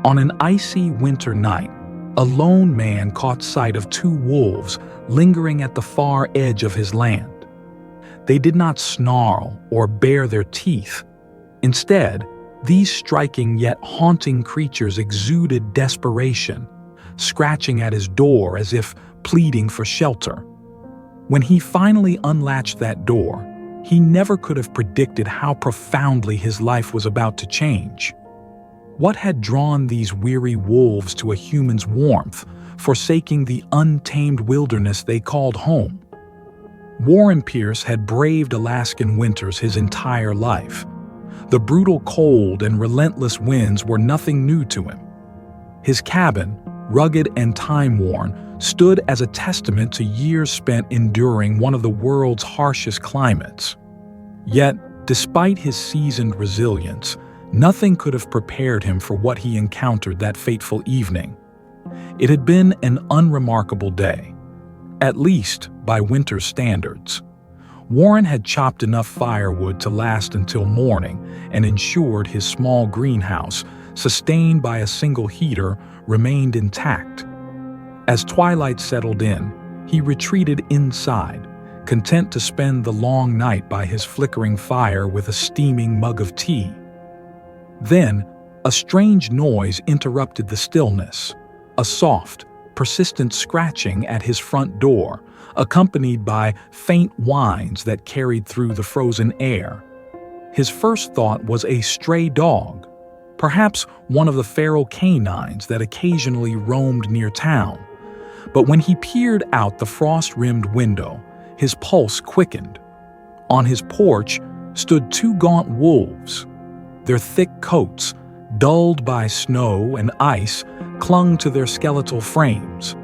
On an icy winter night, a lone man caught sight of two wolves lingering at the far edge of his land. They did not snarl or bare their teeth. Instead, these striking yet haunting creatures exuded desperation, scratching at his door as if pleading for shelter. When he finally unlatched that door, he never could have predicted how profoundly his life was about to change. What had drawn these weary wolves to a human's warmth, forsaking the untamed wilderness they called home? Warren Pierce had braved Alaskan winters his entire life. The brutal cold and relentless winds were nothing new to him. His cabin, rugged and time-worn, stood as a testament to years spent enduring one of the world's harshest climates. Yet, despite his seasoned resilience, nothing could have prepared him for what he encountered that fateful evening. It had been an unremarkable day, at least by winter standards. Warren had chopped enough firewood to last until morning and ensured his small greenhouse, sustained by a single heater, remained intact. As twilight settled in, he retreated inside, content to spend the long night by his flickering fire with a steaming mug of tea. Then, a strange noise interrupted the stillness, a soft, persistent scratching at his front door, accompanied by faint whines that carried through the frozen air. His first thought was a stray dog, perhaps one of the feral canines that occasionally roamed near town. But when he peered out the frost-rimmed window, his pulse quickened. On his porch stood two gaunt wolves. Their thick coats, dulled by snow and ice, clung to their skeletal frames.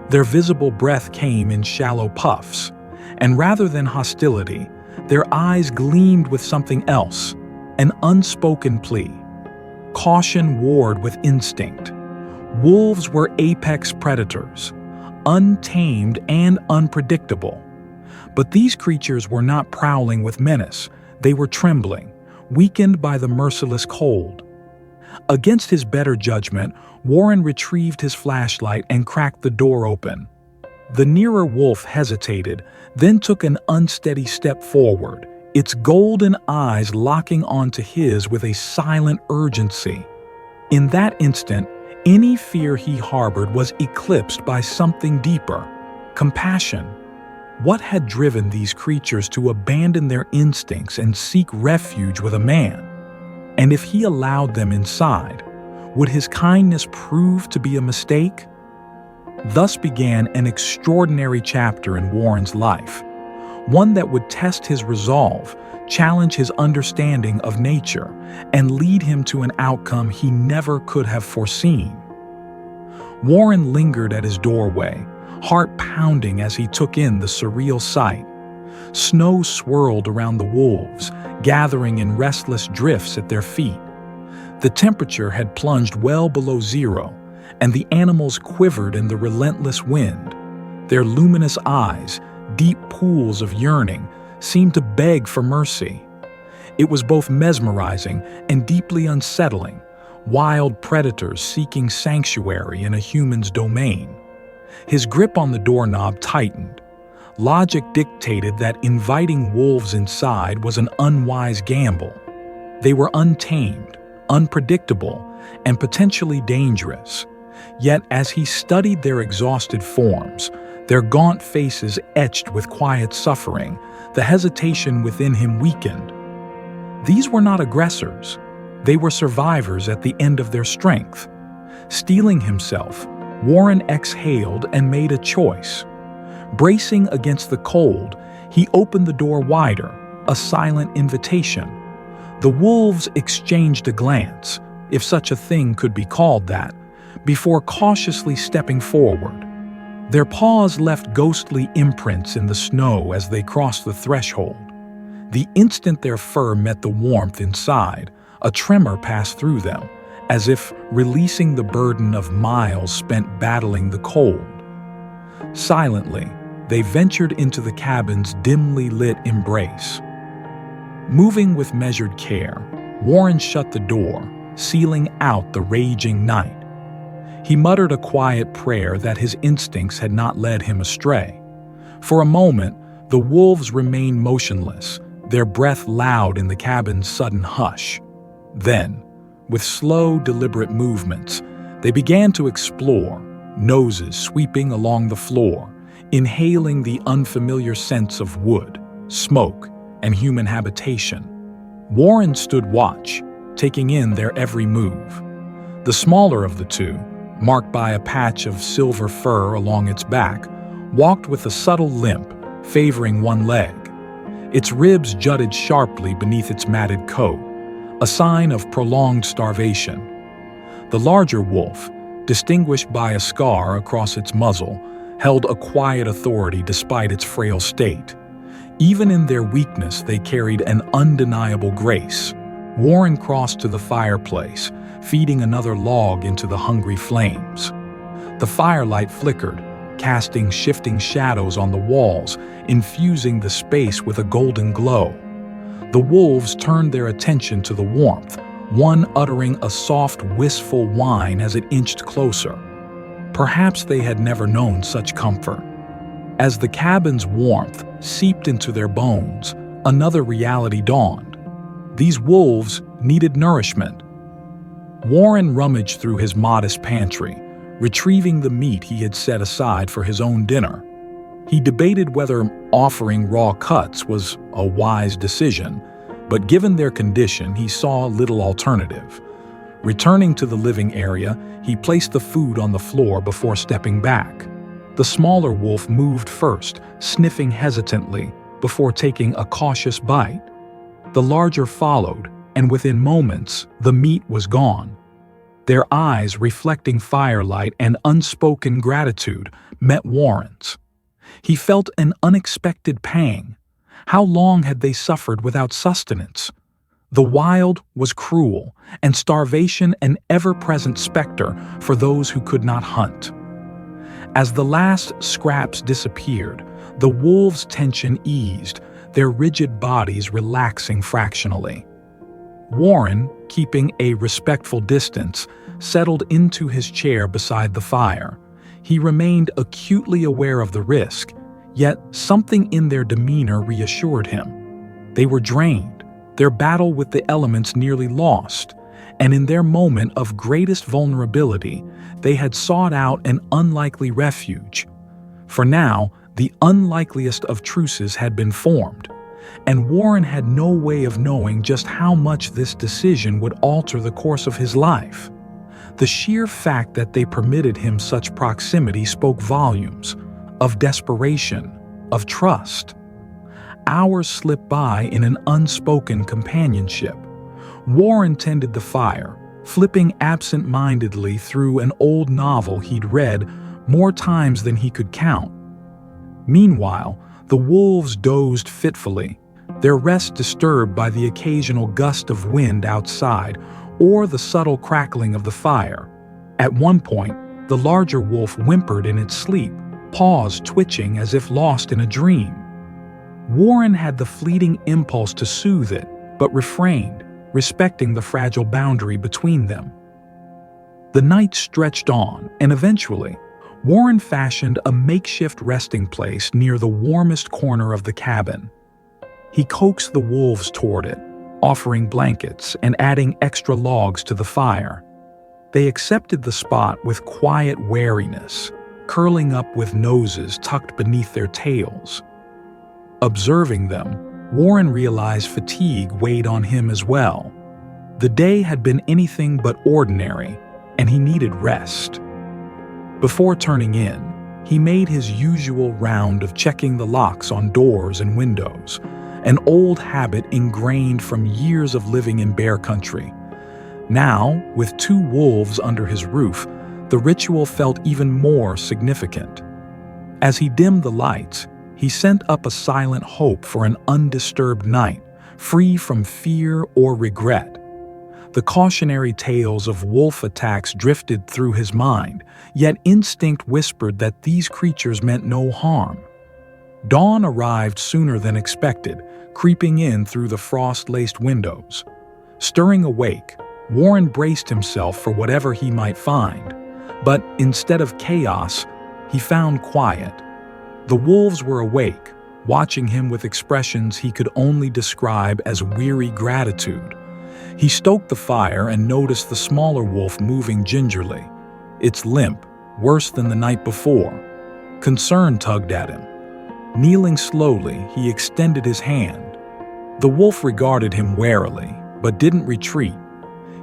Their visible breath came in shallow puffs, and rather than hostility, their eyes gleamed with something else, an unspoken plea. Caution warred with instinct. Wolves were apex predators, untamed and unpredictable. But these creatures were not prowling with menace. They were trembling, weakened by the merciless cold. Against his better judgment, Warren retrieved his flashlight and cracked the door open. The nearer wolf hesitated, then took an unsteady step forward, its golden eyes locking onto his with a silent urgency. In that instant, any fear he harbored was eclipsed by something deeper: compassion. What had driven these creatures to abandon their instincts and seek refuge with a man? And if he allowed them inside, would his kindness prove to be a mistake? Thus began an extraordinary chapter in Warren's life, one that would test his resolve, challenge his understanding of nature, and lead him to an outcome he never could have foreseen. Warren lingered at his doorway, heart pounding as he took in the surreal sight. Snow swirled around the wolves, gathering in restless drifts at their feet. The temperature had plunged well below zero, and the animals quivered in the relentless wind. Their luminous eyes, deep pools of yearning, seemed to beg for mercy. It was both mesmerizing and deeply unsettling, wild predators seeking sanctuary in a human's domain. His grip on the doorknob tightened. Logic dictated that inviting wolves inside was an unwise gamble. They were untamed, unpredictable, and potentially dangerous. Yet as he studied their exhausted forms, their gaunt faces etched with quiet suffering, the hesitation within him weakened. These were not aggressors. They were survivors at the end of their strength. Steeling himself, Warren exhaled and made a choice. Bracing against the cold, he opened the door wider, a silent invitation. The wolves exchanged a glance, if such a thing could be called that, before cautiously stepping forward. Their paws left ghostly imprints in the snow as they crossed the threshold. The instant their fur met the warmth inside, a tremor passed through them, as if releasing the burden of miles spent battling the cold. Silently, they ventured into the cabin's dimly lit embrace. Moving with measured care, Warren shut the door, sealing out the raging night. He muttered a quiet prayer that his instincts had not led him astray. For a moment, the wolves remained motionless, their breath loud in the cabin's sudden hush. Then, with slow, deliberate movements, they began to explore, noses sweeping along the floor, inhaling the unfamiliar scents of wood, smoke, and human habitation. Warren stood watch, taking in their every move. The smaller of the two, marked by a patch of silver fur along its back, walked with a subtle limp, favoring one leg. Its ribs jutted sharply beneath its matted coat, a sign of prolonged starvation. The larger wolf, distinguished by a scar across its muzzle, held a quiet authority despite its frail state. Even in their weakness, they carried an undeniable grace. Warren crossed to the fireplace, feeding another log into the hungry flames. The firelight flickered, casting shifting shadows on the walls, infusing the space with a golden glow. The wolves turned their attention to the warmth, one uttering a soft, wistful whine as it inched closer. Perhaps they had never known such comfort. As the cabin's warmth seeped into their bones, another reality dawned. These wolves needed nourishment. Warren rummaged through his modest pantry, retrieving the meat he had set aside for his own dinner. He debated whether offering raw cuts was a wise decision, but given their condition, he saw little alternative. Returning to the living area, he placed the food on the floor before stepping back. The smaller wolf moved first, sniffing hesitantly, before taking a cautious bite. The larger followed, and within moments, the meat was gone. Their eyes, reflecting firelight and unspoken gratitude, met Warren's. He felt an unexpected pang. How long had they suffered without sustenance? The wild was cruel, and starvation an ever-present specter for those who could not hunt. As the last scraps disappeared, the wolves' tension eased, their rigid bodies relaxing fractionally. Warren, keeping a respectful distance, settled into his chair beside the fire. He remained acutely aware of the risk, yet something in their demeanor reassured him. They were drained, their battle with the elements nearly lost, and in their moment of greatest vulnerability, they had sought out an unlikely refuge. For now, the unlikeliest of truces had been formed, and Warren had no way of knowing just how much this decision would alter the course of his life. The sheer fact that they permitted him such proximity spoke volumes, of desperation, of trust. Hours slipped by in an unspoken companionship. Warren tended the fire, flipping absent-mindedly through an old novel he'd read more times than he could count. Meanwhile, the wolves dozed fitfully, their rest disturbed by the occasional gust of wind outside or the subtle crackling of the fire. At one point, the larger wolf whimpered in its sleep, paws twitching as if lost in a dream. Warren had the fleeting impulse to soothe it, but refrained, respecting the fragile boundary between them. The night stretched on, and eventually, Warren fashioned a makeshift resting place near the warmest corner of the cabin. He coaxed the wolves toward it, offering blankets and adding extra logs to the fire. They accepted the spot with quiet wariness, curling up with noses tucked beneath their tails. Observing them, Warren realized fatigue weighed on him as well. The day had been anything but ordinary, and he needed rest. Before turning in, he made his usual round of checking the locks on doors and windows, an old habit ingrained from years of living in bear country. Now, with 2 wolves under his roof, the ritual felt even more significant. As he dimmed the lights, he sent up a silent hope for an undisturbed night, free from fear or regret. The cautionary tales of wolf attacks drifted through his mind, yet instinct whispered that these creatures meant no harm. Dawn arrived sooner than expected, creeping in through the frost-laced windows. Stirring awake, Warren braced himself for whatever he might find, but instead of chaos, he found quiet. The wolves were awake, watching him with expressions he could only describe as weary gratitude. He stoked the fire and noticed the smaller wolf moving gingerly, its limp worse than the night before. Concern tugged at him. Kneeling slowly, he extended his hand. The wolf regarded him warily, but didn't retreat.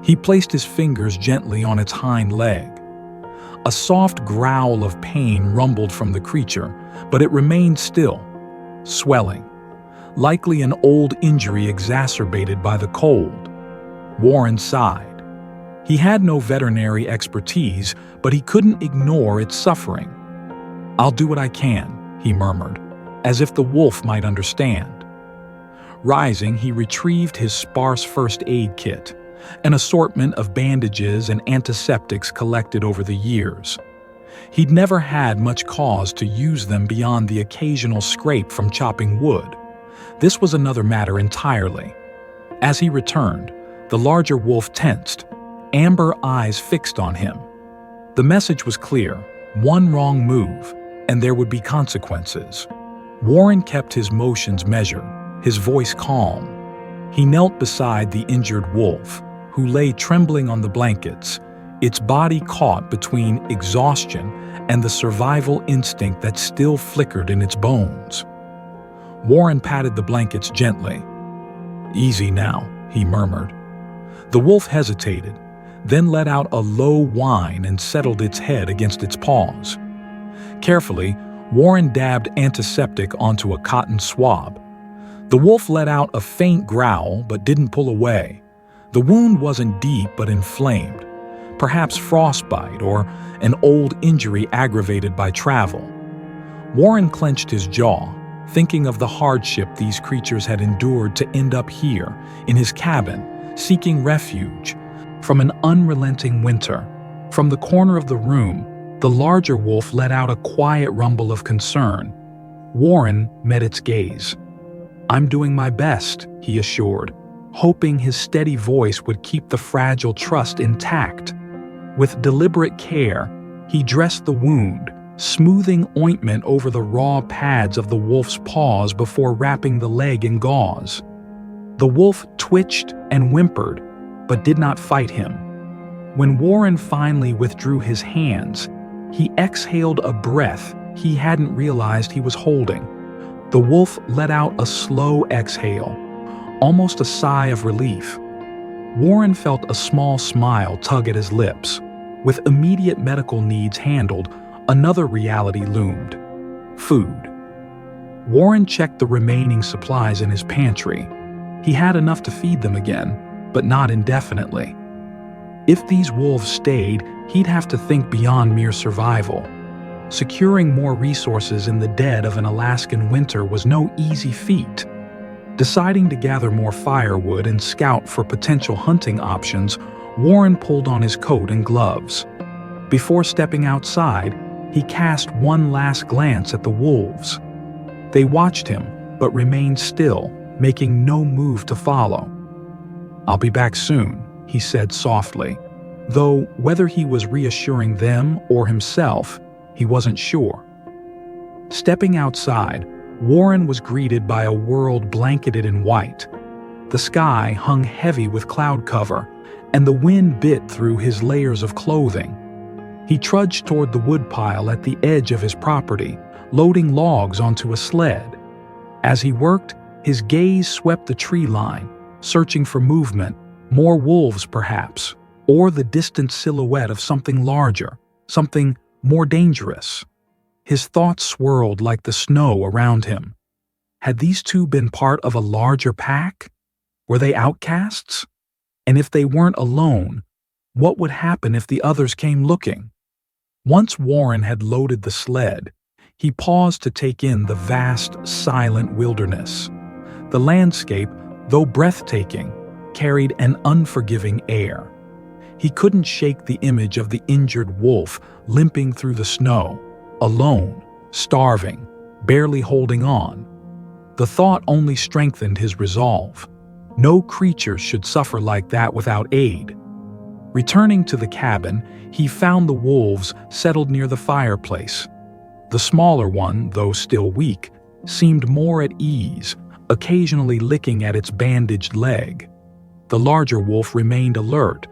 He placed his fingers gently on its hind leg. A soft growl of pain rumbled from the creature, but it remained still, swelling, likely an old injury exacerbated by the cold. Warren sighed. He had no veterinary expertise, but he couldn't ignore its suffering. "I'll do what I can," he murmured, as if the wolf might understand. Rising, he retrieved his sparse first aid kit, an assortment of bandages and antiseptics collected over the years. He'd never had much cause to use them beyond the occasional scrape from chopping wood. This was another matter entirely. As he returned, the larger wolf tensed, amber eyes fixed on him. The message was clear: one wrong move, and there would be consequences. Warren kept his motions measured, his voice calm. He knelt beside the injured wolf, who lay trembling on the blankets, its body caught between exhaustion and the survival instinct that still flickered in its bones. Warren patted the blankets gently. "Easy now," he murmured. The wolf hesitated, then let out a low whine and settled its head against its paws. Carefully, Warren dabbed antiseptic onto a cotton swab. The wolf let out a faint growl but didn't pull away. The wound wasn't deep but inflamed, perhaps frostbite or an old injury aggravated by travel. Warren clenched his jaw, thinking of the hardship these creatures had endured to end up here, in his cabin, seeking refuge from an unrelenting winter. From the corner of the room, the larger wolf let out a quiet rumble of concern. Warren met its gaze. "I'm doing my best," he assured, hoping his steady voice would keep the fragile trust intact. With deliberate care, he dressed the wound, smoothing ointment over the raw pads of the wolf's paws before wrapping the leg in gauze. The wolf twitched and whimpered, but did not fight him. When Warren finally withdrew his hands, he exhaled a breath he hadn't realized he was holding. The wolf let out a slow exhale, almost a sigh of relief. Warren felt a small smile tug at his lips. With immediate medical needs handled, another reality loomed: food. Warren checked the remaining supplies in his pantry. He had enough to feed them again, but not indefinitely. If these wolves stayed, he'd have to think beyond mere survival. Securing more resources in the dead of an Alaskan winter was no easy feat. Deciding to gather more firewood and scout for potential hunting options, Warren pulled on his coat and gloves. Before stepping outside, he cast one last glance at the wolves. They watched him, but remained still, making no move to follow. "I'll be back soon," he said softly, though whether he was reassuring them or himself, he wasn't sure. Stepping outside, Warren was greeted by a world blanketed in white. The sky hung heavy with cloud cover, and the wind bit through his layers of clothing. He trudged toward the woodpile at the edge of his property, loading logs onto a sled. As he worked, his gaze swept the tree line, searching for movement, more wolves perhaps, or the distant silhouette of something larger, something more dangerous. His thoughts swirled like the snow around him. Had these two been part of a larger pack? Were they outcasts? And if they weren't alone, what would happen if the others came looking? Once Warren had loaded the sled, he paused to take in the vast, silent wilderness. The landscape, though breathtaking, carried an unforgiving air. He couldn't shake the image of the injured wolf limping through the snow, alone, starving, barely holding on. The thought only strengthened his resolve. No creature should suffer like that without aid, Returning to the cabin, he found the wolves settled near the fireplace. The smaller one, though still weak, seemed more at ease, occasionally licking at its bandaged leg. The larger wolf remained alert,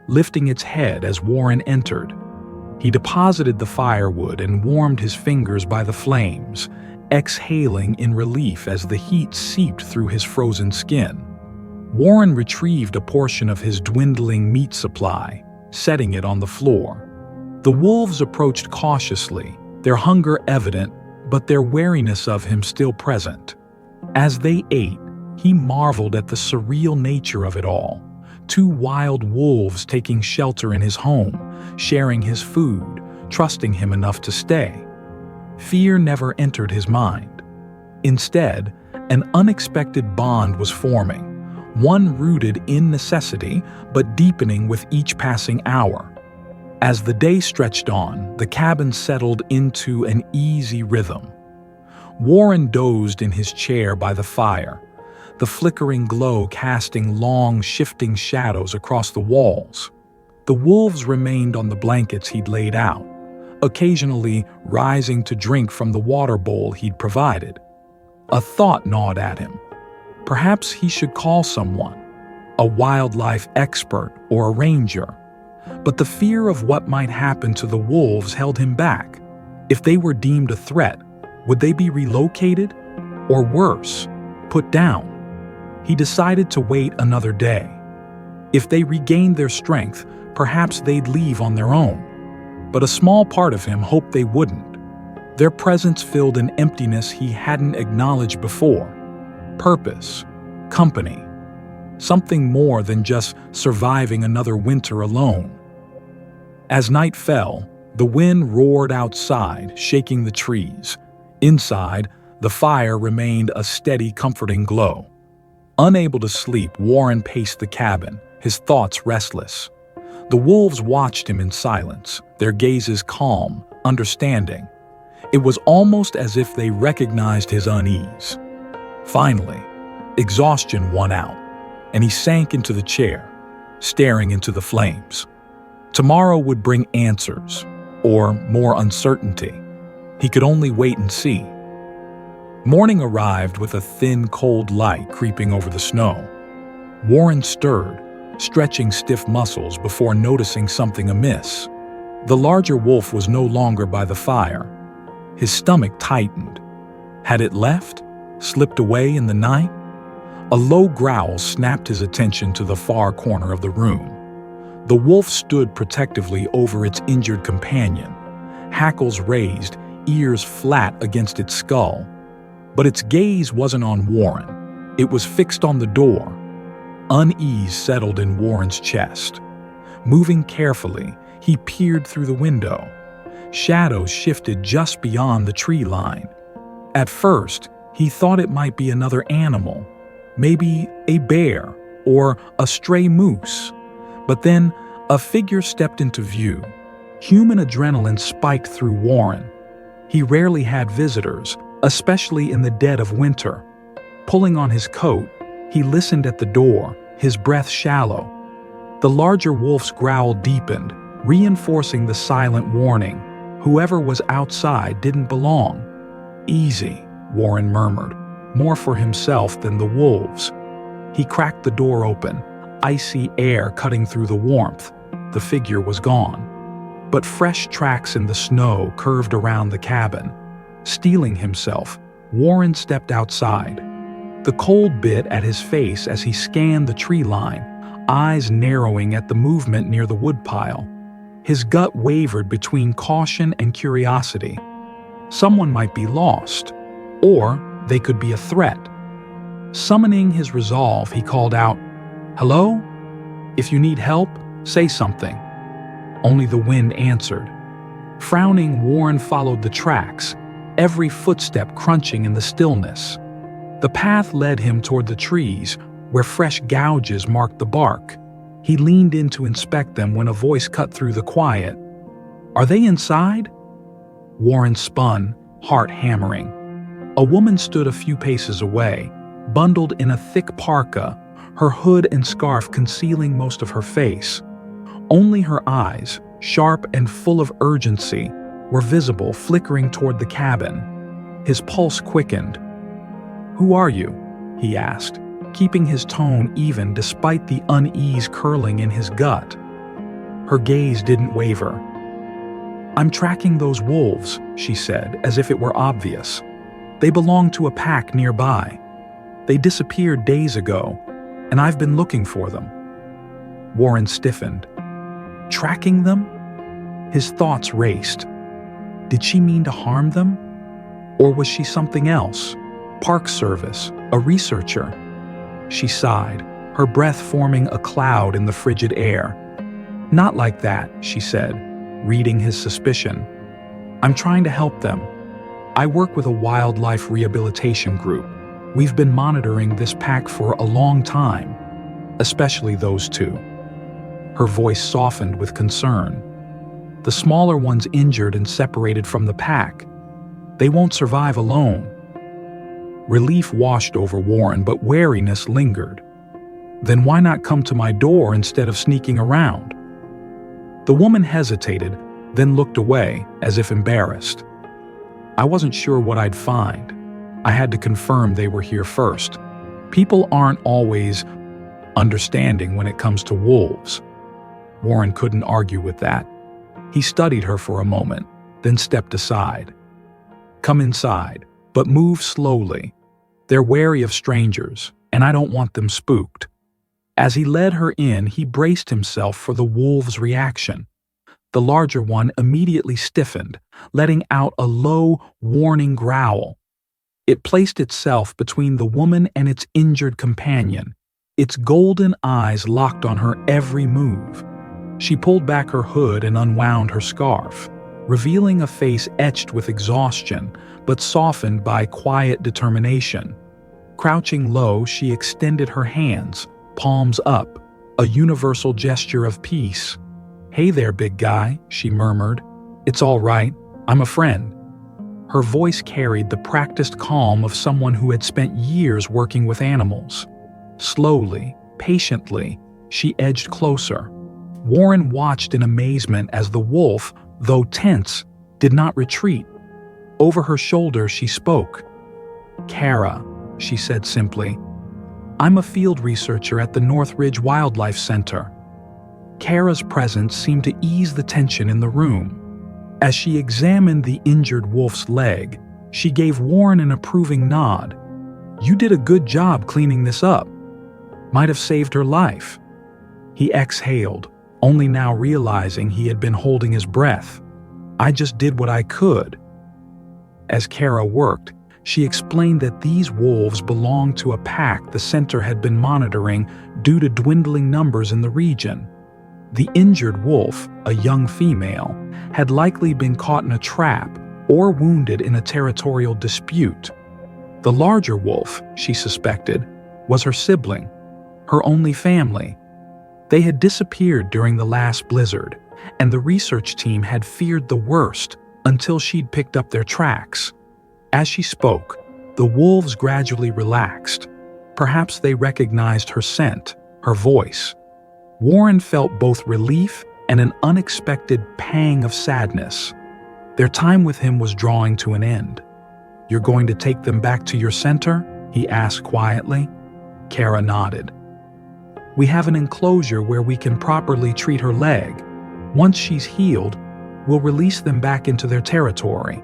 lifting its head as Warren entered. He deposited the firewood and warmed his fingers by the flames, exhaling in relief as the heat seeped through his frozen skin. Warren retrieved a portion of his dwindling meat supply, setting it on the floor. The wolves approached cautiously, their hunger evident, but their wariness of him still present. As they ate, he marveled at the surreal nature of it all. Two wild wolves taking shelter in his home, sharing his food, trusting him enough to stay. Fear never entered his mind. Instead, an unexpected bond was forming, one rooted in necessity but deepening with each passing hour. As the day stretched on, the cabin settled into an easy rhythm. Warren dozed in his chair by the fire, the flickering glow casting long, shifting shadows across the walls. The wolves remained on the blankets he'd laid out, occasionally rising to drink from the water bowl he'd provided. A thought gnawed at him. Perhaps he should call someone, a wildlife expert or a ranger. But the fear of what might happen to the wolves held him back. If they were deemed a threat, would they be relocated? Or worse, put down? He decided to wait another day. If they regained their strength, perhaps they'd leave on their own. But a small part of him hoped they wouldn't. Their presence filled an emptiness he hadn't acknowledged before. Purpose, company, something more than just surviving another winter alone. As night fell, the wind roared outside, shaking the trees. Inside, the fire remained a steady, comforting glow. Unable to sleep, Warren paced the cabin, his thoughts restless. The wolves watched him in silence, their gazes calm, understanding. It was almost as if they recognized his unease. Finally, exhaustion won out, and he sank into the chair, staring into the flames. Tomorrow would bring answers, or more uncertainty. He could only wait and see. Morning arrived with a thin, cold light creeping over the snow. Warren stirred, stretching stiff muscles before noticing something amiss. The larger wolf was no longer by the fire. His stomach tightened. Had it left? Slipped away in the night? A low growl snapped his attention to the far corner of the room. The wolf stood protectively over its injured companion, hackles raised, ears flat against its skull. But its gaze wasn't on Warren. It was fixed on the door. Unease settled in Warren's chest. Moving carefully, he peered through the window. Shadows shifted just beyond the tree line. At first, he thought it might be another animal, maybe a bear or a stray moose. But then, a figure stepped into view. Human adrenaline spiked through Warren. He rarely had visitors, especially in the dead of winter. Pulling on his coat, he listened at the door, his breath shallow. The larger wolf's growl deepened, reinforcing the silent warning. Whoever was outside didn't belong. Easy, Warren murmured, more for himself than the wolves. He cracked the door open, icy air cutting through the warmth. The figure was gone. But fresh tracks in the snow curved around the cabin. Steeling himself, Warren stepped outside. The cold bit at his face as he scanned the tree line, eyes narrowing at the movement near the woodpile. His gut wavered between caution and curiosity. Someone might be lost, or they could be a threat. Summoning his resolve, he called out, "Hello? If you need help, say something." Only the wind answered. Frowning, Warren followed the tracks, every footstep crunching in the stillness. The path led him toward the trees, where fresh gouges marked the bark. He leaned in to inspect them when a voice cut through the quiet. "Are they inside?" Warren spun, heart hammering. A woman stood a few paces away, bundled in a thick parka, her hood and scarf concealing most of her face. Only her eyes, sharp and full of urgency, were visible, flickering toward the cabin. His pulse quickened. "Who are you?" he asked, keeping his tone even despite the unease curling in his gut. Her gaze didn't waver. "I'm tracking those wolves," she said, as if it were obvious. "They belong to a pack nearby. They disappeared days ago, and I've been looking for them." Warren stiffened. Tracking them? His thoughts raced. Did she mean to harm them? Or was she something else? Park service, a researcher? She sighed, her breath forming a cloud in the frigid air. "Not like that," she said, reading his suspicion. "I'm trying to help them. I work with a wildlife rehabilitation group. We've been monitoring this pack for a long time, especially those two." Her voice softened with concern. "The smaller ones injured and separated from the pack. They won't survive alone." Relief washed over Warren, but wariness lingered. "Then why not come to my door instead of sneaking around?" The woman hesitated, then looked away, as if embarrassed. "I wasn't sure what I'd find. I had to confirm they were here first. People aren't always understanding when it comes to wolves." Warren couldn't argue with that. He studied her for a moment, then stepped aside. "Come inside, but move slowly. They're wary of strangers, and I don't want them spooked." As he led her in, he braced himself for the wolves' reaction. The larger one immediately stiffened, letting out a low, warning growl. It placed itself between the woman and its injured companion, its golden eyes locked on her every move. She pulled back her hood and unwound her scarf, revealing a face etched with exhaustion, but softened by quiet determination. Crouching low, she extended her hands, palms up, a universal gesture of peace. "Hey there, big guy," she murmured. "It's all right. I'm a friend." Her voice carried the practiced calm of someone who had spent years working with animals. Slowly, patiently, she edged closer. Warren watched in amazement as the wolf, though tense, did not retreat. Over her shoulder, she spoke. "Kara," she said simply. "I'm a field researcher at the Northridge Wildlife Center." Kara's presence seemed to ease the tension in the room. As she examined the injured wolf's leg, she gave Warren an approving nod. "You did a good job cleaning this up. Might have saved her life." He exhaled, only now realizing he had been holding his breath. "I just did what I could." As Kara worked, she explained that these wolves belonged to a pack the center had been monitoring due to dwindling numbers in the region. The injured wolf, a young female, had likely been caught in a trap or wounded in a territorial dispute. The larger wolf, she suspected, was her sibling, her only family. They had disappeared during the last blizzard, and the research team had feared the worst until she'd picked up their tracks. As she spoke, the wolves gradually relaxed. Perhaps they recognized her scent, her voice. Warren felt both relief and an unexpected pang of sadness. Their time with him was drawing to an end. "You're going to take them back to your center?" he asked quietly. Kara nodded. "We have an enclosure where we can properly treat her leg. Once she's healed, we'll release them back into their territory."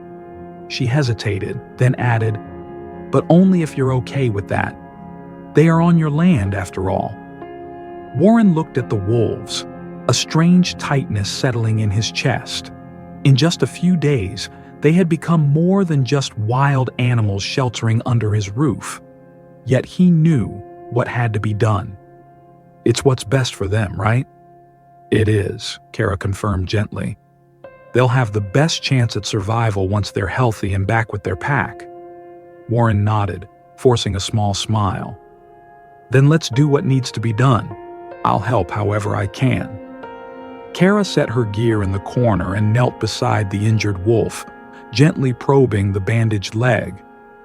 She hesitated, then added, "But only if you're okay with that. They are on your land, after all." Warren looked at the wolves, a strange tightness settling in his chest. In just a few days, they had become more than just wild animals sheltering under his roof. Yet he knew what had to be done. "It's what's best for them, right?" "It is," Kara confirmed gently. "They'll have the best chance at survival once they're healthy and back with their pack." Warren nodded, forcing a small smile. "Then let's do what needs to be done. I'll help however I can." Kara set her gear in the corner and knelt beside the injured wolf, gently probing the bandaged leg.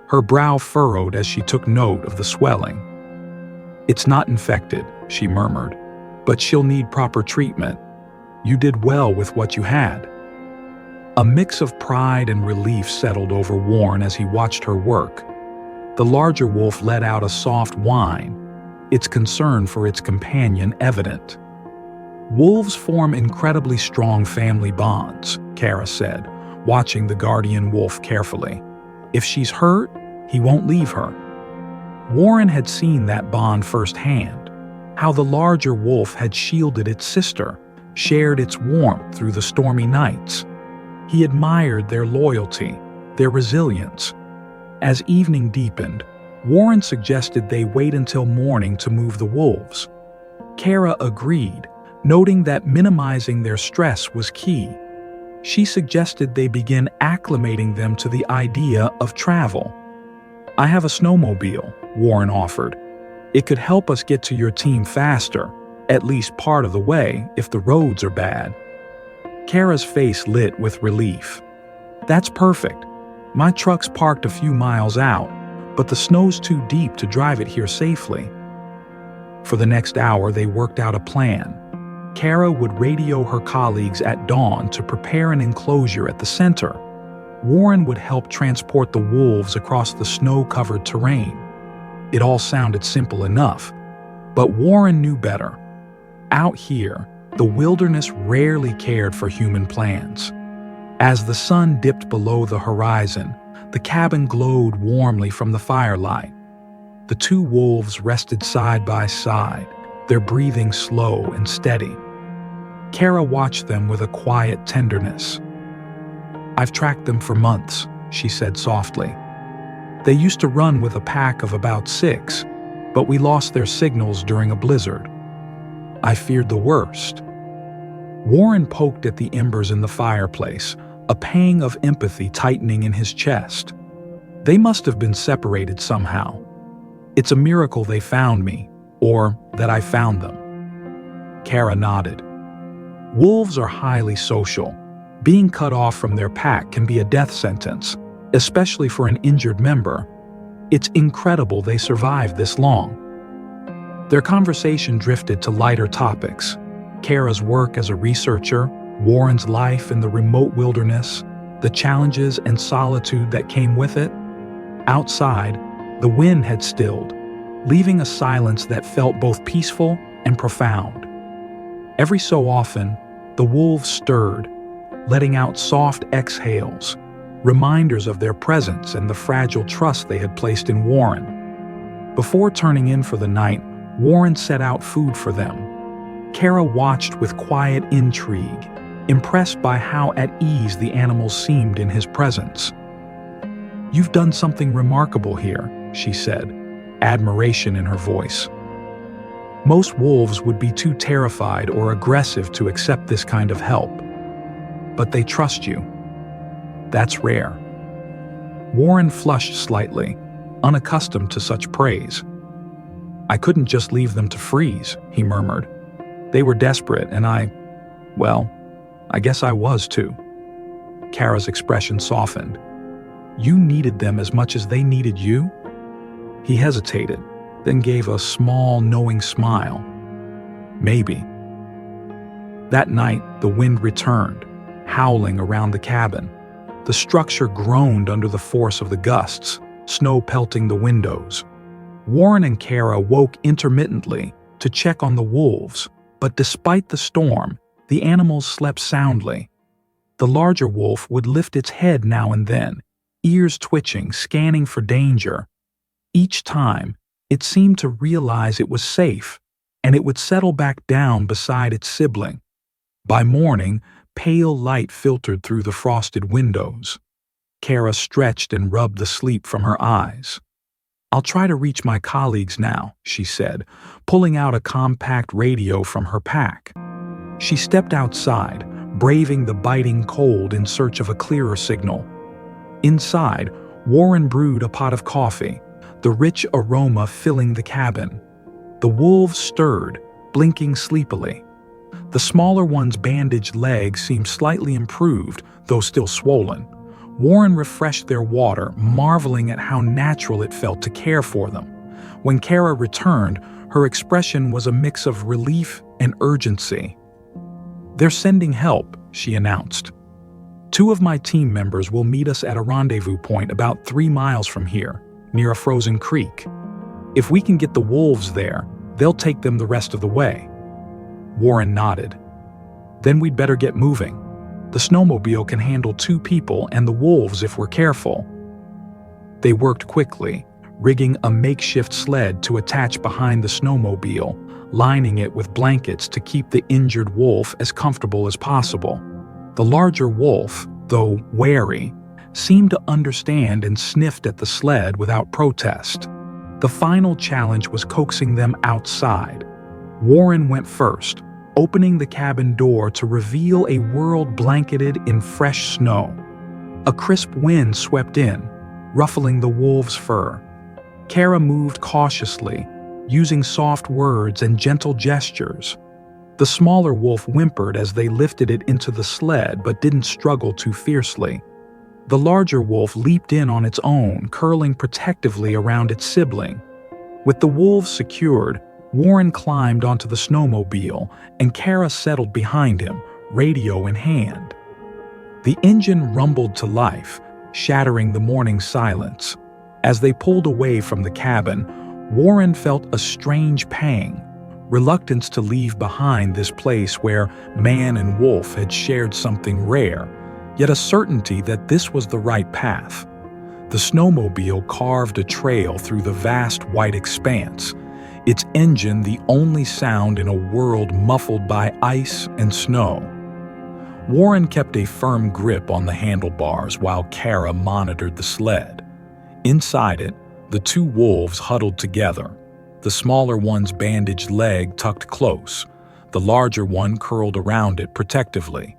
Her brow furrowed as she took note of the swelling. "It's not infected," she murmured, "but she'll need proper treatment. You did well with what you had." A mix of pride and relief settled over Warren as he watched her work. The larger wolf let out a soft whine, its concern for its companion evident. "Wolves form incredibly strong family bonds," Kara said, watching the guardian wolf carefully. "If she's hurt, he won't leave her." Warren had seen that bond firsthand, how the larger wolf had shielded its sister, shared its warmth through the stormy nights. He admired their loyalty, their resilience. As evening deepened, Warren suggested they wait until morning to move the wolves. Kara agreed, noting that minimizing their stress was key. She suggested they begin acclimating them to the idea of travel. "I have a snowmobile," Warren offered. "It could help us get to your team faster, at least part of the way if the roads are bad." Kara's face lit with relief. "That's perfect. My truck's parked a few miles out, but the snow's too deep to drive it here safely." For the next hour, they worked out a plan. Kara would radio her colleagues at dawn to prepare an enclosure at the center. Warren would help transport the wolves across the snow-covered terrain. It all sounded simple enough, but Warren knew better. Out here, the wilderness rarely cared for human plans. As the sun dipped below the horizon, the cabin glowed warmly from the firelight. The two wolves rested side by side, their breathing slow and steady. Kara watched them with a quiet tenderness. "I've tracked them for months," she said softly. "They used to run with a pack of about 6, but we lost their signals during a blizzard. I feared the worst." Warren poked at the embers in the fireplace, a pang of empathy tightening in his chest. "They must have been separated somehow. It's a miracle they found me, or that I found them." Kara nodded. Wolves are highly social. Being cut off from their pack can be a death sentence, especially for an injured member. It's incredible they survived this long. Their conversation drifted to lighter topics. Kara's work as a researcher, Warren's life in the remote wilderness, the challenges and solitude that came with it. Outside, the wind had stilled, leaving a silence that felt both peaceful and profound. Every so often, the wolves stirred, letting out soft exhales, reminders of their presence and the fragile trust they had placed in Warren. Before turning in for the night, Warren set out food for them. Kara watched with quiet intrigue, impressed by how at ease the animals seemed in his presence. "You've done something remarkable here," she said, admiration in her voice. "Most wolves would be too terrified or aggressive to accept this kind of help. But they trust you. That's rare." Warren flushed slightly, unaccustomed to such praise. "I couldn't just leave them to freeze," he murmured. "They were desperate, and I guess I was too." Kara's expression softened. "You needed them as much as they needed you?" He hesitated, then gave a small, knowing smile. "Maybe." That night, the wind returned, howling around the cabin. The structure groaned under the force of the gusts, snow pelting the windows. Warren and Kara woke intermittently to check on the wolves, but despite the storm, the animals slept soundly. The larger wolf would lift its head now and then, ears twitching, scanning for danger. Each time, it seemed to realize it was safe, and it would settle back down beside its sibling. By morning, pale light filtered through the frosted windows. Kara stretched and rubbed the sleep from her eyes. "I'll try to reach my colleagues now," she said, pulling out a compact radio from her pack. She stepped outside, braving the biting cold in search of a clearer signal. Inside, Warren brewed a pot of coffee, the rich aroma filling the cabin. The wolves stirred, blinking sleepily. The smaller one's bandaged leg seemed slightly improved, though still swollen. Warren refreshed their water, marveling at how natural it felt to care for them. When Kara returned, her expression was a mix of relief and urgency. "They're sending help," she announced. "Two of my team members will meet us at a rendezvous point about 3 miles from here, near a frozen creek. If we can get the wolves there, they'll take them the rest of the way." Warren nodded. "Then we'd better get moving. The snowmobile can handle 2 people and the wolves if we're careful." They worked quickly, rigging a makeshift sled to attach behind the snowmobile, lining it with blankets to keep the injured wolf as comfortable as possible. The larger wolf, though wary, seemed to understand and sniffed at the sled without protest. The final challenge was coaxing them outside. Warren went first, opening the cabin door to reveal a world blanketed in fresh snow. A crisp wind swept in, ruffling the wolves' fur. Kara moved cautiously, using soft words and gentle gestures. The smaller wolf whimpered as they lifted it into the sled but didn't struggle too fiercely. The larger wolf leaped in on its own, curling protectively around its sibling. With the wolves secured, Warren climbed onto the snowmobile and Kara settled behind him, radio in hand. The engine rumbled to life, shattering the morning silence. As they pulled away from the cabin, Warren felt a strange pang, reluctance to leave behind this place where man and wolf had shared something rare, yet a certainty that this was the right path. The snowmobile carved a trail through the vast white expanse, its engine the only sound in a world muffled by ice and snow. Warren kept a firm grip on the handlebars while Kara monitored the sled. Inside it, the 2 wolves huddled together, the smaller one's bandaged leg tucked close, the larger one curled around it protectively.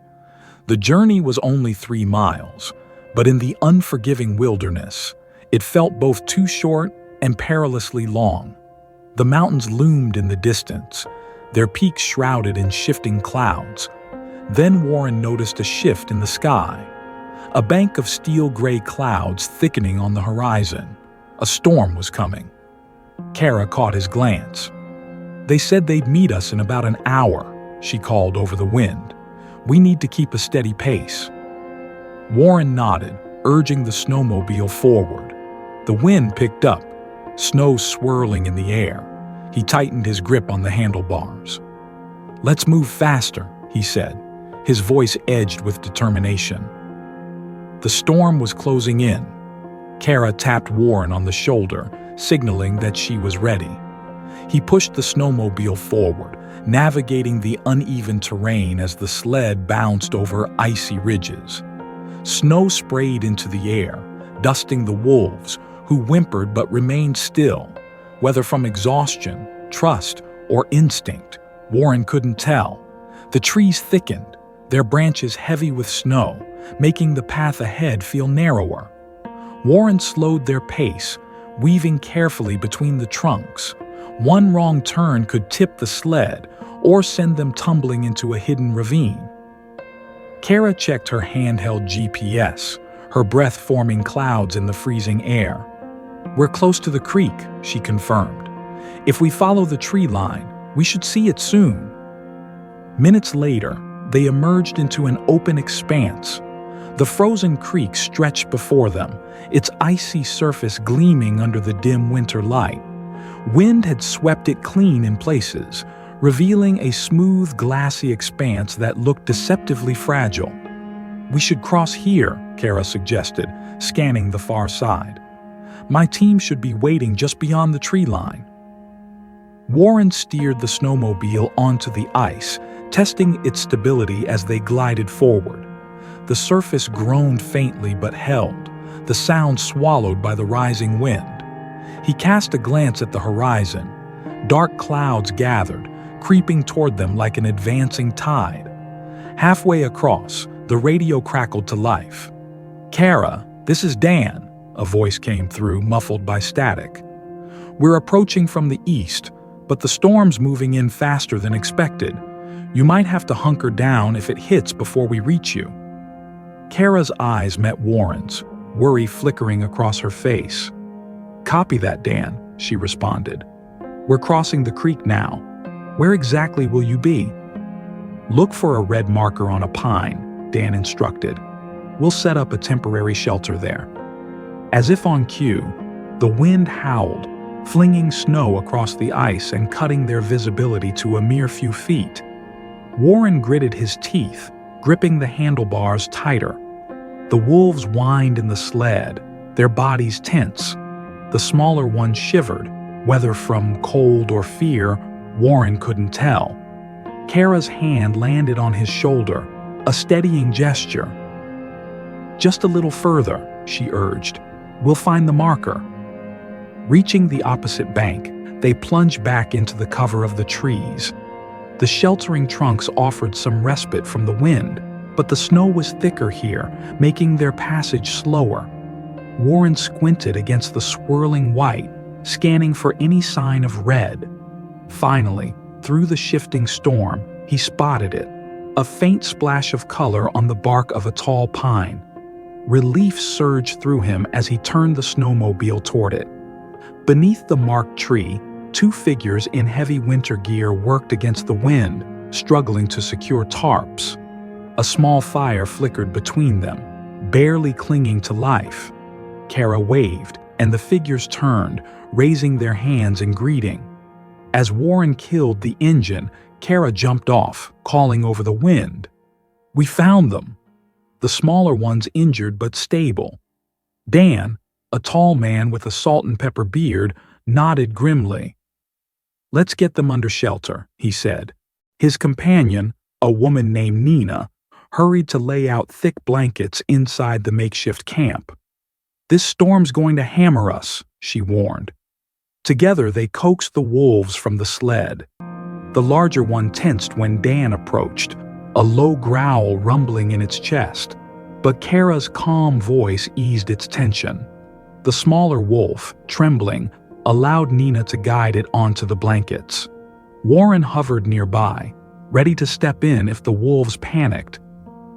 The journey was only 3 miles, but in the unforgiving wilderness, it felt both too short and perilously long. The mountains loomed in the distance, their peaks shrouded in shifting clouds. Then Warren noticed a shift in the sky, a bank of steel-gray clouds thickening on the horizon. A storm was coming. Kara caught his glance. "They said they'd meet us in about an hour," she called over the wind. "We need to keep a steady pace." Warren nodded, urging the snowmobile forward. The wind picked up, snow swirling in the air. He tightened his grip on the handlebars. "Let's move faster," he said, his voice edged with determination. The storm was closing in. Kara tapped Warren on the shoulder, signaling that she was ready. He pushed the snowmobile forward, navigating the uneven terrain as the sled bounced over icy ridges. Snow sprayed into the air, dusting the wolves, who whimpered but remained still. Whether from exhaustion, trust, or instinct, Warren couldn't tell. The trees thickened, their branches heavy with snow, making the path ahead feel narrower. Warren slowed their pace, weaving carefully between the trunks. One wrong turn could tip the sled or send them tumbling into a hidden ravine. Kara checked her handheld GPS, her breath forming clouds in the freezing air. "We're close to the creek," she confirmed. "If we follow the tree line, we should see it soon." Minutes later, they emerged into an open expanse. The frozen creek stretched before them, its icy surface gleaming under the dim winter light. Wind had swept it clean in places, revealing a smooth, glassy expanse that looked deceptively fragile. "We should cross here," Kara suggested, scanning the far side. "My team should be waiting just beyond the tree line." Warren steered the snowmobile onto the ice, testing its stability as they glided forward. The surface groaned faintly but held, the sound swallowed by the rising wind. He cast a glance at the horizon. Dark clouds gathered, creeping toward them like an advancing tide. Halfway across, the radio crackled to life. "Kara, this is Dan," a voice came through, muffled by static. "We're approaching from the east, but the storm's moving in faster than expected. You might have to hunker down if it hits before we reach you." Kara's eyes met Warren's, worry flickering across her face. "Copy that, Dan," she responded. "We're crossing the creek now. Where exactly will you be?" Look for a red marker on a pine, Dan instructed. We'll set up a temporary shelter there. As if on cue, the wind howled, flinging snow across the ice and cutting their visibility to a mere few feet. Warren gritted his teeth, gripping the handlebars tighter. The wolves whined in the sled, their bodies tense. The smaller one shivered, whether from cold or fear, Warren couldn't tell. Kara's hand landed on his shoulder, a steadying gesture. "Just a little further," she urged. "We'll find the marker." Reaching the opposite bank, they plunged back into the cover of the trees. The sheltering trunks offered some respite from the wind, but the snow was thicker here, making their passage slower. Warren squinted against the swirling white, scanning for any sign of red. Finally, through the shifting storm, he spotted it, a faint splash of color on the bark of a tall pine. Relief surged through him as he turned the snowmobile toward it. Beneath the marked tree, two figures in heavy winter gear worked against the wind, struggling to secure tarps. A small fire flickered between them, barely clinging to life. Kara waved, and the figures turned, raising their hands in greeting. As Warren killed the engine, Kara jumped off, calling over the wind. "We found them!" The smaller ones injured but stable. Dan, a tall man with a salt and pepper beard, nodded grimly. "Let's get them under shelter," he said. His companion, a woman named Nina, hurried to lay out thick blankets inside the makeshift camp. "This storm's going to hammer us," she warned. Together they coaxed the wolves from the sled. The larger one tensed when Dan approached, a low growl rumbling in its chest. But Kara's calm voice eased its tension. The smaller wolf, trembling, allowed Nina to guide it onto the blankets. Warren hovered nearby, ready to step in if the wolves panicked.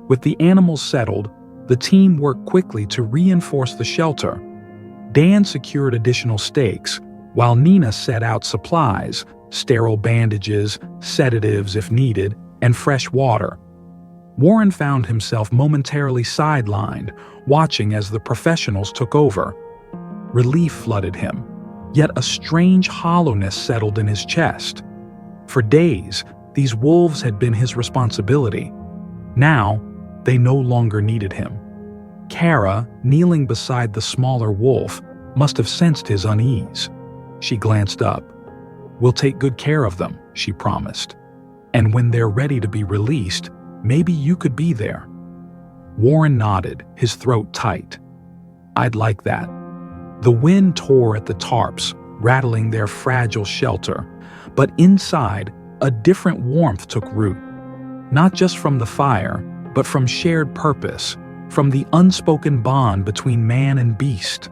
With the animals settled, the team worked quickly to reinforce the shelter. Dan secured additional stakes, while Nina set out supplies, sterile bandages, sedatives if needed, and fresh water. Warren found himself momentarily sidelined, watching as the professionals took over. Relief flooded him, yet a strange hollowness settled in his chest. For days, these wolves had been his responsibility. Now, they no longer needed him. Kara, kneeling beside the smaller wolf, must have sensed his unease. She glanced up. "We'll take good care of them," she promised. "And when they're ready to be released, maybe you could be there." Warren nodded, his throat tight. "I'd like that." The wind tore at the tarps, rattling their fragile shelter, but inside, a different warmth took root. Not just from the fire, but from shared purpose, from the unspoken bond between man and beast.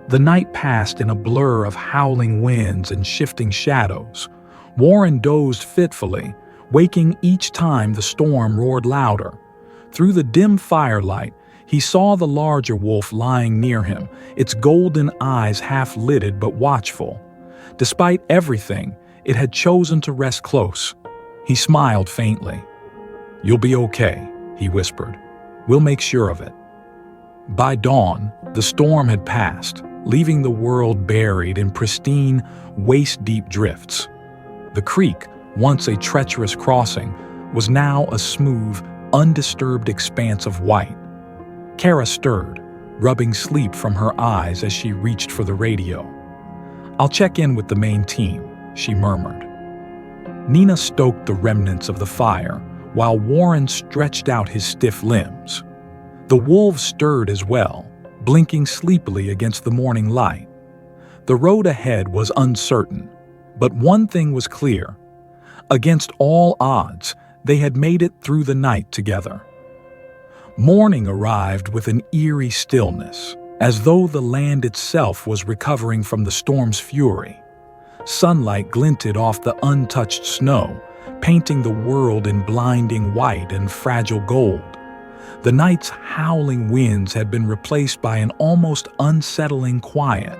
The night passed in a blur of howling winds and shifting shadows. Warren dozed fitfully, waking each time the storm roared louder. Through the dim firelight, he saw the larger wolf lying near him, its golden eyes half-lidded but watchful. Despite everything, it had chosen to rest close. He smiled faintly. "You'll be okay," he whispered. "We'll make sure of it." By dawn, the storm had passed, leaving the world buried in pristine, waist-deep drifts. The creek, once a treacherous crossing, was now a smooth, undisturbed expanse of white. Kara stirred, rubbing sleep from her eyes as she reached for the radio. "I'll check in with the main team," she murmured. Nina stoked the remnants of the fire, while Warren stretched out his stiff limbs. The wolves stirred as well, blinking sleepily against the morning light. The road ahead was uncertain, but one thing was clear. Against all odds, they had made it through the night together. Morning arrived with an eerie stillness, as though the land itself was recovering from the storm's fury. Sunlight glinted off the untouched snow, painting the world in blinding white and fragile gold. The night's howling winds had been replaced by an almost unsettling quiet.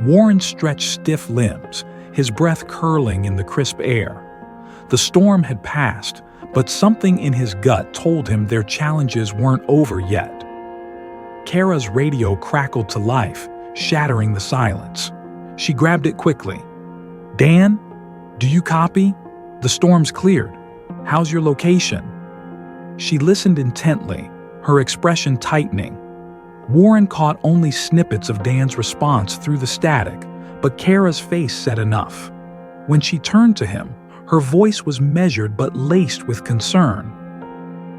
Warren stretched stiff limbs, his breath curling in the crisp air. The storm had passed, but something in his gut told him their challenges weren't over yet. Kara's radio crackled to life, shattering the silence. She grabbed it quickly. "Dan? Do you copy? The storm's cleared. How's your location?" She listened intently, her expression tightening. Warren caught only snippets of Dan's response through the static, but Kara's face said enough. When she turned to him, her voice was measured but laced with concern.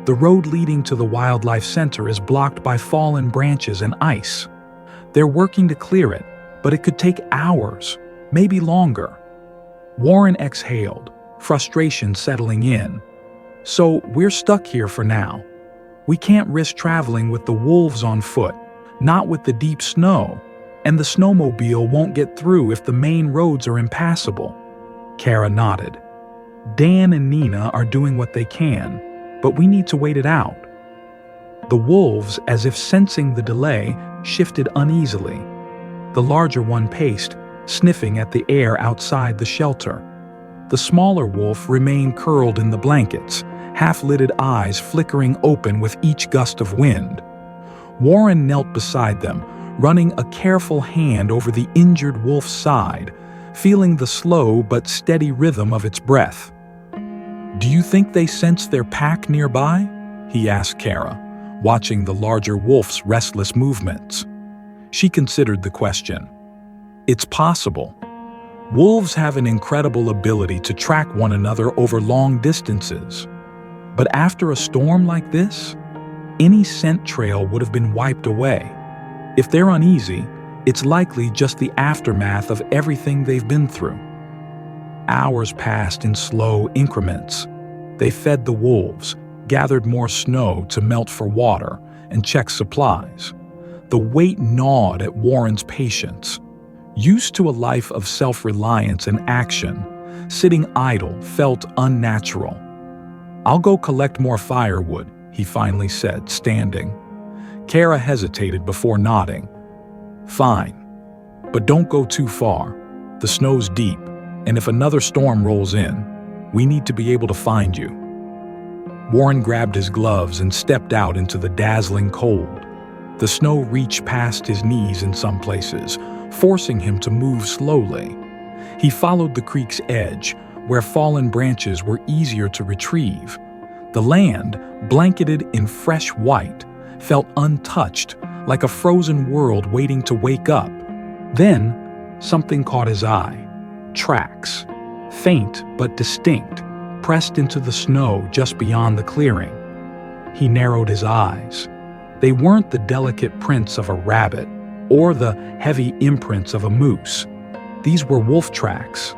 "The road leading to the Wildlife Center is blocked by fallen branches and ice. They're working to clear it, but it could take hours, maybe longer." Warren exhaled, frustration settling in. "So we're stuck here for now. We can't risk traveling with the wolves on foot, not with the deep snow, and the snowmobile won't get through if the main roads are impassable." Kara nodded. "Dan and Nina are doing what they can, but we need to wait it out." The wolves, as if sensing the delay, shifted uneasily. The larger one paced, sniffing at the air outside the shelter. The smaller wolf remained curled in the blankets, half-lidded eyes flickering open with each gust of wind. Warren knelt beside them, running a careful hand over the injured wolf's side, feeling the slow but steady rhythm of its breath. "Do you think they sense their pack nearby?" he asked Kara, watching the larger wolf's restless movements. She considered the question. "It's possible. Wolves have an incredible ability to track one another over long distances. But after a storm like this, any scent trail would have been wiped away. If they're uneasy, it's likely just the aftermath of everything they've been through." Hours passed in slow increments. They fed the wolves, gathered more snow to melt for water, and checked supplies. The weight gnawed at Warren's patience. Used to a life of self-reliance and action, sitting idle felt unnatural. "I'll go collect more firewood," he finally said, standing. Kara hesitated before nodding. "Fine, but don't go too far. The snow's deep, and if another storm rolls in, we need to be able to find you." Warren grabbed his gloves and stepped out into the dazzling cold. The snow reached past his knees in some places, forcing him to move slowly. He followed the creek's edge, where fallen branches were easier to retrieve. The land, blanketed in fresh white, felt untouched, like a frozen world waiting to wake up. Then, something caught his eye. Tracks, faint but distinct, pressed into the snow just beyond the clearing. He narrowed his eyes. They weren't the delicate prints of a rabbit or the heavy imprints of a moose. These were wolf tracks,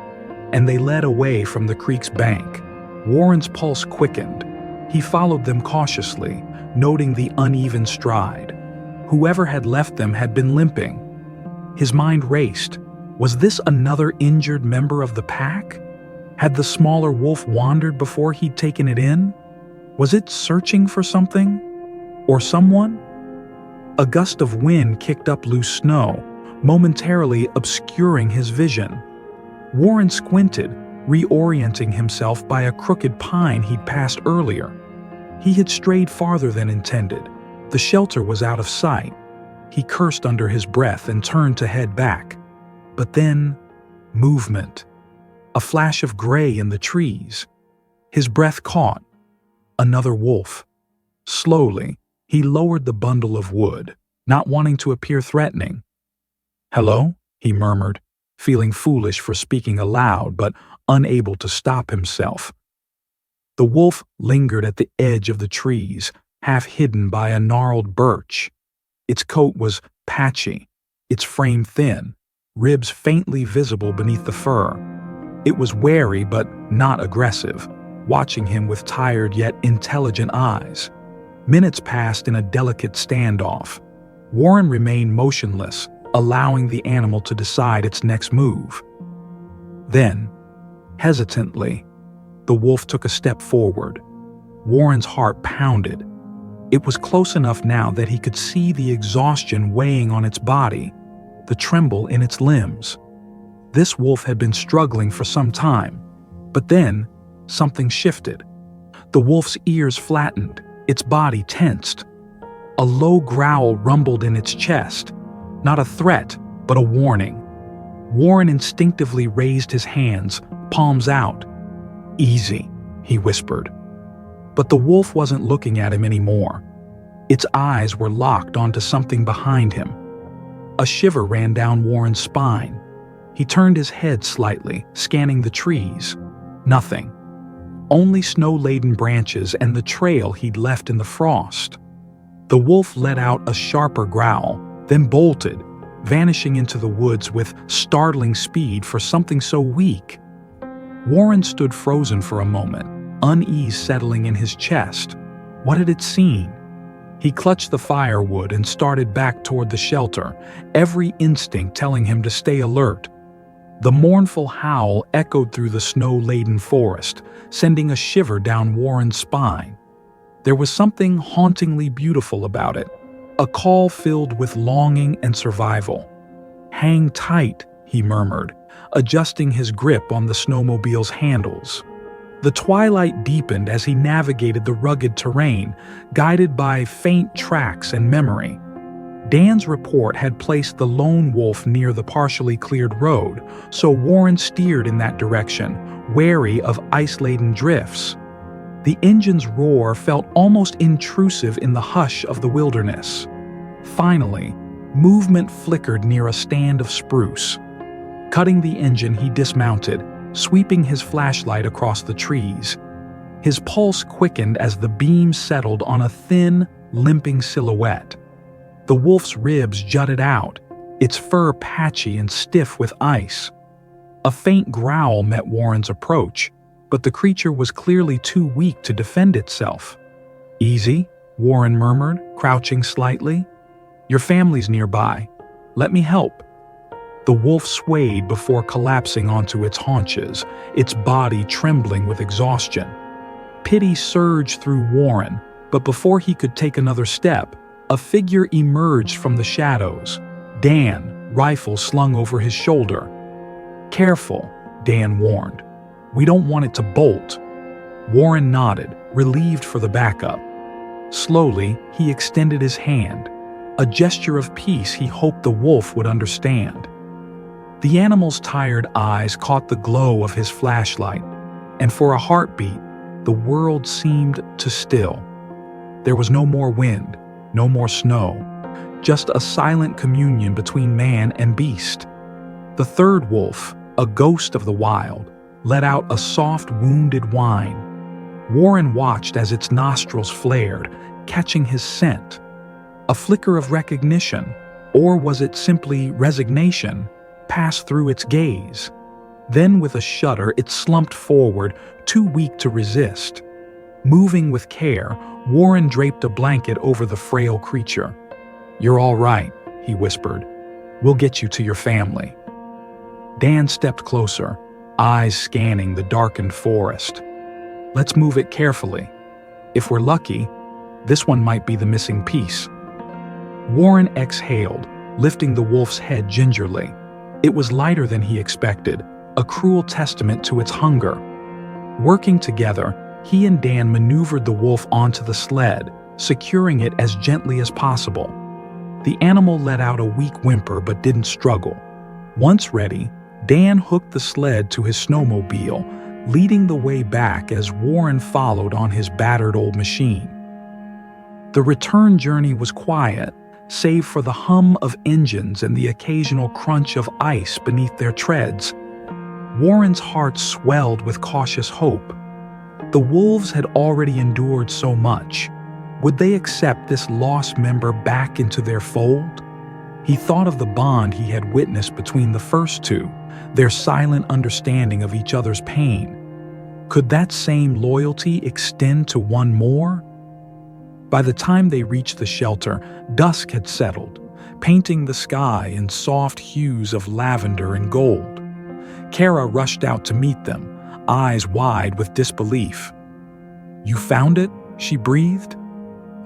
and they led away from the creek's bank. Warren's pulse quickened. He followed them cautiously, noting the uneven stride. Whoever had left them had been limping. His mind raced. Was this another injured member of the pack? Had the smaller wolf wandered before he'd taken it in? Was it searching for something? Or someone? A gust of wind kicked up loose snow, momentarily obscuring his vision. Warren squinted, reorienting himself by a crooked pine he'd passed earlier. He had strayed farther than intended. The shelter was out of sight. He cursed under his breath and turned to head back. But then, movement. A flash of gray in the trees. His breath caught. Another wolf. Slowly, he lowered the bundle of wood, not wanting to appear threatening. "Hello?" he murmured, feeling foolish for speaking aloud but unable to stop himself. The wolf lingered at the edge of the trees, half hidden by a gnarled birch. Its coat was patchy, its frame thin, ribs faintly visible beneath the fur. It was wary but not aggressive, watching him with tired yet intelligent eyes. Minutes passed in a delicate standoff. Warren remained motionless, allowing the animal to decide its next move. Then, hesitantly, the wolf took a step forward. Warren's heart pounded. It was close enough now that he could see the exhaustion weighing on its body, the tremble in its limbs. This wolf had been struggling for some time, but then something shifted. The wolf's ears flattened, its body tensed. A low growl rumbled in its chest, not a threat, but a warning. Warren instinctively raised his hands, palms out. "Easy," he whispered. But the wolf wasn't looking at him anymore. Its eyes were locked onto something behind him. A shiver ran down Warren's spine. He turned his head slightly, scanning the trees. Nothing. Only snow-laden branches and the trail he'd left in the frost. The wolf let out a sharper growl, then bolted, vanishing into the woods with startling speed for something so weak. Warren stood frozen for a moment, unease settling in his chest. What had it seen? He clutched the firewood and started back toward the shelter, every instinct telling him to stay alert. The mournful howl echoed through the snow-laden forest, sending a shiver down Warren's spine. There was something hauntingly beautiful about it, a call filled with longing and survival. "Hang tight," he murmured, adjusting his grip on the snowmobile's handles. The twilight deepened as he navigated the rugged terrain, guided by faint tracks and memory. Dan's report had placed the lone wolf near the partially cleared road, so Warren steered in that direction, wary of ice-laden drifts. The engine's roar felt almost intrusive in the hush of the wilderness. Finally, movement flickered near a stand of spruce. Cutting the engine, he dismounted, sweeping his flashlight across the trees. His pulse quickened as the beam settled on a thin, limping silhouette. The wolf's ribs jutted out, its fur patchy and stiff with ice. A faint growl met Warren's approach, but the creature was clearly too weak to defend itself. "Easy," Warren murmured, crouching slightly. "Your family's nearby. Let me help." The wolf swayed before collapsing onto its haunches, its body trembling with exhaustion. Pity surged through Warren, but before he could take another step, a figure emerged from the shadows. Dan, rifle slung over his shoulder. "Careful," Dan warned. "We don't want it to bolt." Warren nodded, relieved for the backup. Slowly, he extended his hand, a gesture of peace he hoped the wolf would understand. The animal's tired eyes caught the glow of his flashlight, and for a heartbeat, the world seemed to still. There was no more wind, no more snow, just a silent communion between man and beast. The third wolf, a ghost of the wild, let out a soft, wounded whine. Warren watched as its nostrils flared, catching his scent. A flicker of recognition, or was it simply resignation, passed through its gaze. Then with a shudder, it slumped forward, too weak to resist. Moving with care, Warren draped a blanket over the frail creature. "You're all right," he whispered. "We'll get you to your family." Dan stepped closer, eyes scanning the darkened forest. "Let's move it carefully. If we're lucky, this one might be the missing piece." Warren exhaled, lifting the wolf's head gingerly. It was lighter than he expected, a cruel testament to its hunger. Working together, he and Dan maneuvered the wolf onto the sled, securing it as gently as possible. The animal let out a weak whimper but didn't struggle. Once ready, Dan hooked the sled to his snowmobile, leading the way back as Warren followed on his battered old machine. The return journey was quiet, save for the hum of engines and the occasional crunch of ice beneath their treads. Warren's heart swelled with cautious hope. The wolves had already endured so much. Would they accept this lost member back into their fold? He thought of the bond he had witnessed between the first two, their silent understanding of each other's pain. Could that same loyalty extend to one more? By the time they reached the shelter, dusk had settled, painting the sky in soft hues of lavender and gold. Kara rushed out to meet them, eyes wide with disbelief. "You found it?" she breathed.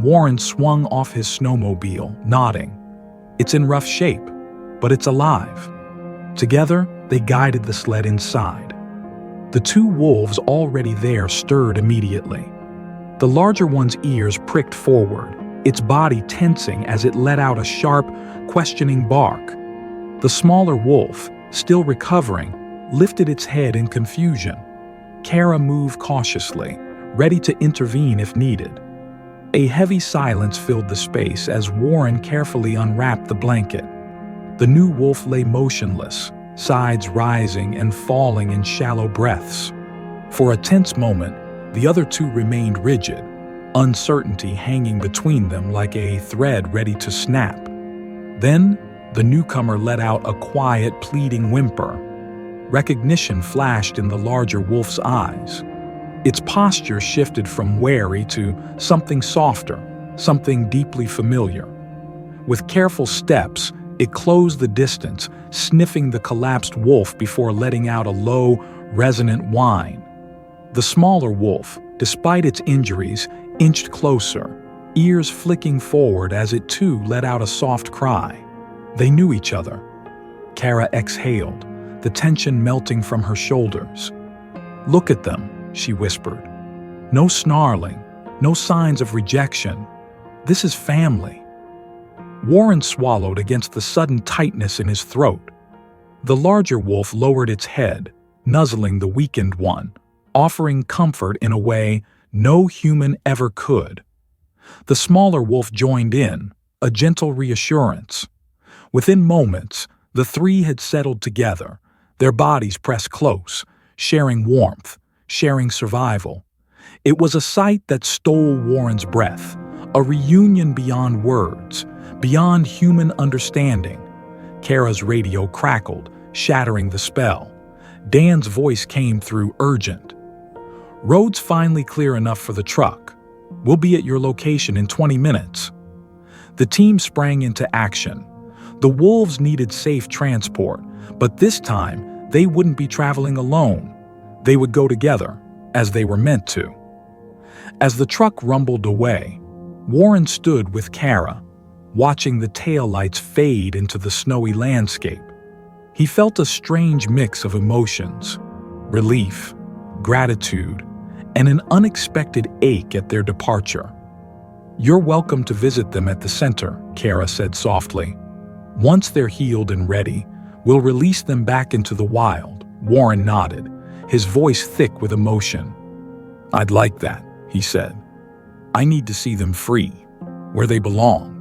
Warren swung off his snowmobile, nodding. "It's in rough shape, but it's alive." Together, they guided the sled inside. The two wolves already there stirred immediately. The larger one's ears pricked forward, its body tensing as it let out a sharp, questioning bark. The smaller wolf, still recovering, lifted its head in confusion. Kara moved cautiously, ready to intervene if needed. A heavy silence filled the space as Warren carefully unwrapped the blanket. The new wolf lay motionless, sides rising and falling in shallow breaths. For a tense moment, the other two remained rigid, uncertainty hanging between them like a thread ready to snap. Then, the newcomer let out a quiet, pleading whimper. Recognition flashed in the larger wolf's eyes. Its posture shifted from wary to something softer, something deeply familiar. With careful steps, it closed the distance, sniffing the collapsed wolf before letting out a low, resonant whine. The smaller wolf, despite its injuries, inched closer, ears flicking forward as it too let out a soft cry. They knew each other. Kara exhaled, the tension melting from her shoulders. "Look at them," she whispered. "No snarling, no signs of rejection. This is family." Warren swallowed against the sudden tightness in his throat. The larger wolf lowered its head, nuzzling the weakened one, offering comfort in a way no human ever could. The smaller wolf joined in, a gentle reassurance. Within moments, the three had settled together, their bodies pressed close, sharing warmth, sharing survival. It was a sight that stole Warren's breath, a reunion beyond words, beyond human understanding. Kara's radio crackled, shattering the spell. Dan's voice came through urgent. "Road's finally clear enough for the truck. We'll be at your location in 20 minutes." The team sprang into action. The wolves needed safe transport, but this time they wouldn't be traveling alone. They would go together, as they were meant to. As the truck rumbled away, Warren stood with Kara, watching the taillights fade into the snowy landscape. He felt a strange mix of emotions: relief, gratitude, and an unexpected ache at their departure. "You're welcome to visit them at the center," Kara said softly. "Once they're healed and ready, we'll release them back into the wild." Warren nodded, his voice thick with emotion. "I'd like that," he said. "I need to see them free, where they belong."